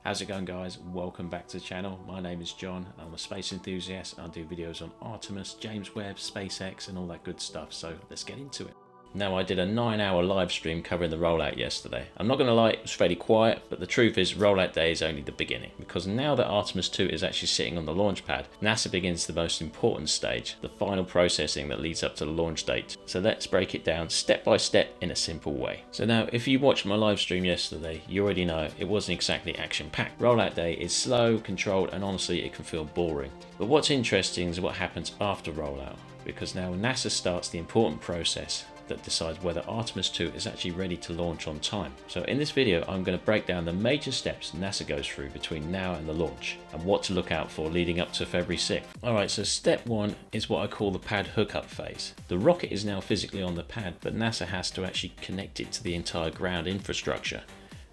How's it going, guys? Welcome back to the channel. My name is John. I'm a space enthusiast. I do videos on Artemis, James Webb, SpaceX and all that good stuff. So let's get into it. Now, I did a 9-hour live stream covering the rollout yesterday. I'm not going to lie, it was fairly quiet, but the truth is rollout day is only the beginning, because now that Artemis II is actually sitting on the launch pad, NASA begins the most important stage, the final processing that leads up to the launch date. So let's break it down step by step in a simple way. So now, if you watched my live stream yesterday, you already know it wasn't exactly action-packed. Rollout day is slow, controlled, and honestly it can feel boring. But what's interesting is what happens after rollout, because now NASA starts the important process that decides whether Artemis II is actually ready to launch on time. So in this video, I'm going to break down the major steps NASA goes through between now and the launch, and what to look out for leading up to February 6th. Alright, so step 1 is what I call the pad hookup phase. The rocket is now physically on the pad, but NASA has to actually connect it to the entire ground infrastructure.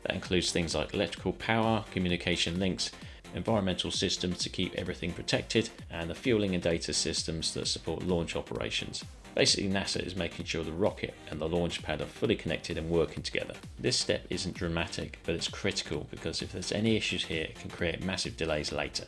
That includes things like electrical power, communication links, environmental systems to keep everything protected, and the fueling and data systems that support launch operations. Basically, NASA is making sure the rocket and the launch pad are fully connected and working together. This step isn't dramatic, but it's critical because if there's any issues here, it can create massive delays later.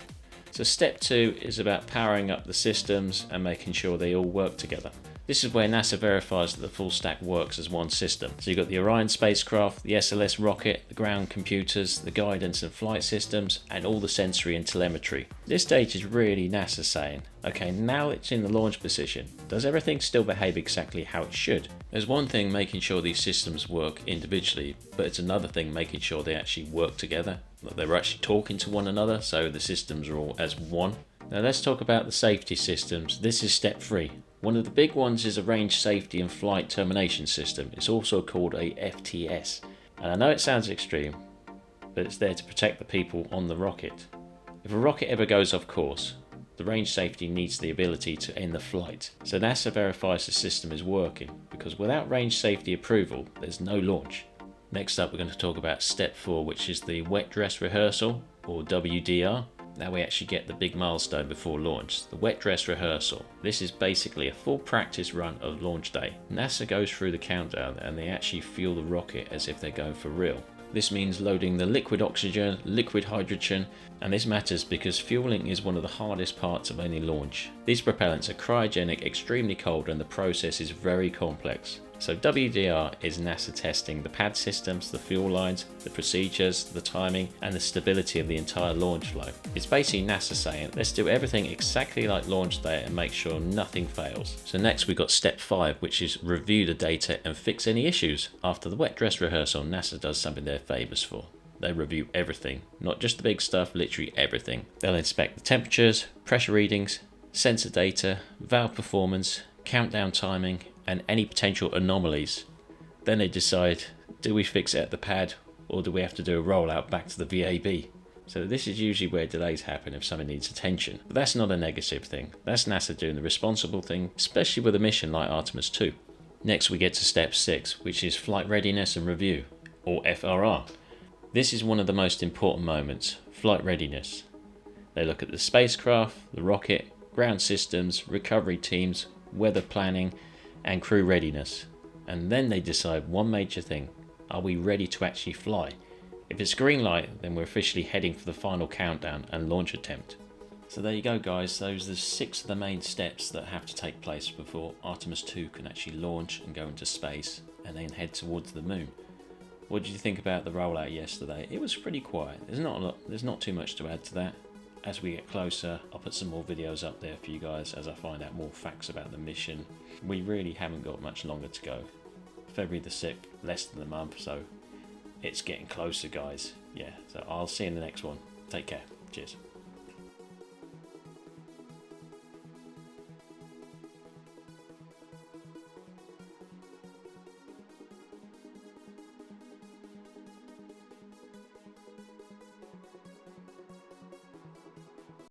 So step 2 is about powering up the systems and making sure they all work together. This is where NASA verifies that the full stack works as one system. So you've got the Orion spacecraft, the SLS rocket, the ground computers, the guidance and flight systems, and all the sensory and telemetry. This stage is really NASA saying, okay, now it's in the launch position, does everything still behave exactly how it should? There's one thing making sure these systems work individually, but it's another thing making sure they actually work together, that they're actually talking to one another, so the systems are all as one. Now let's talk about the safety systems. This is step 3. One of the big ones is a range safety and flight termination system. It's also called a FTS. And I know it sounds extreme, but it's there to protect the people on the rocket. If a rocket ever goes off course, the range safety needs the ability to end the flight. So NASA verifies the system is working, because without range safety approval, there's no launch. Next up, we're going to talk about step 4, which is the wet dress rehearsal, or WDR. Now we actually get the big milestone before launch, the wet dress rehearsal. This is basically a full practice run of launch day. NASA goes through the countdown and they actually fuel the rocket as if they're going for real. This means loading the liquid oxygen, liquid hydrogen, and this matters because fueling is one of the hardest parts of any launch. These propellants are cryogenic, extremely cold, and the process is very complex. So WDR is NASA testing the pad systems, the fuel lines, the procedures, the timing, and the stability of the entire launch flow. It's basically NASA saying, let's do everything exactly like launch day and make sure nothing fails. So next we've got step 5, which is review the data and fix any issues. After the wet dress rehearsal, NASA does something they're famous for. They review everything, not just the big stuff, literally everything. They'll inspect the temperatures, pressure readings, sensor data, valve performance, countdown timing, and any potential anomalies. Then they decide, do we fix it at the pad or do we have to do a rollout back to the VAB? So this is usually where delays happen if something needs attention. But that's not a negative thing. That's NASA doing the responsible thing, especially with a mission like Artemis II. Next we get to step 6, which is flight readiness and review, or FRR. This is one of the most important moments, flight readiness. They look at the spacecraft, the rocket, ground systems, recovery teams, weather planning, and crew readiness. And then they decide one major thing, are we ready to actually fly? If it's green light, then we're officially heading for the final countdown and launch attempt. So there you go, guys, those are 6 of the main steps that have to take place before Artemis II can actually launch and go into space and then head towards the moon. What did you think about the rollout yesterday? It was pretty quiet. There's not too much to add to that. As we get closer, I'll put some more videos up there for you guys as I find out more facts about the mission. We really haven't got much longer to go. February the 6th, less than a month, so it's getting closer, guys. Yeah, so I'll see you in the next one. Take care. Cheers.